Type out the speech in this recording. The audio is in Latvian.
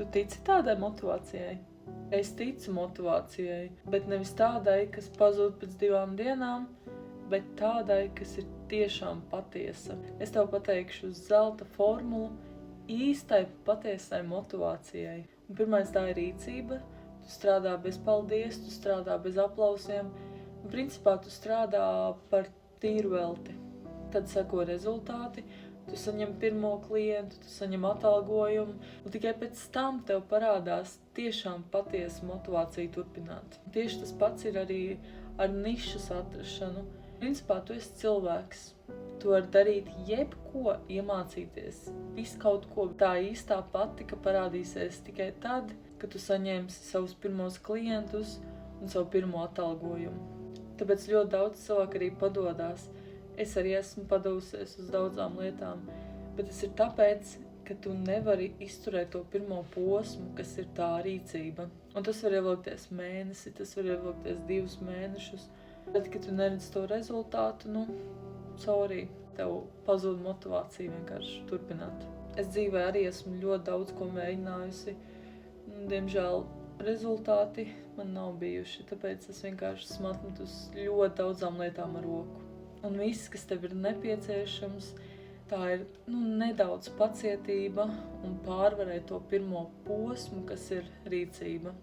Tu tici tādai motivācijai? Es ticu motivācijai, bet nevis tādai, kas pazūd pēc 2 dienām, bet tādai, kas ir tiešām patiesa. Es tev pateikšu zelta formulu īstai patiesai motivācijai. Un pirmais tā ir rīcība. Tu strādā bez paldies, tu strādā bez aplausiem. Un principā tu strādā par tīru velti. Tad seko rezultāti. Tu saņem pirmo klientu, tu saņem atalgojumu, un tikai pēc tam tev parādās tiešām patiesa motivācija turpināt. Tieši tas pats ir arī ar nišas atrašanu. Principā tu esi cilvēks. Tu vari darīt jebko, iemācīties, visu kaut ko. Tā īstā patika parādīsies tikai tad, kad tu saņemsi savus pirmos klientus un savu pirmo atalgojumu. Tāpēc ļoti daudz cilvēku arī padodās. Es arī esmu padevusies uz daudzām lietām, bet tas ir tāpēc, ka tu nevari izturēt to pirmo posmu, kas ir tā rīcība. Un tas var ievilkties mēnesi, tas var ievilkties 2 mēnešus, bet, kad tu neredz to rezultātu, sorry, tev pazūd motivācija vienkārši turpināt. Es dzīvē arī esmu ļoti daudz ko mēģinājusi. Diemžēl rezultāti man nav bijuši, tāpēc es vienkārši esmu atmetus ļoti daudzām lietām ar roku. Un viss, kas tev ir nepieciešams, tā ir nedaudz pacietība un pārvarēt to pirmo posmu, kas ir rīcība.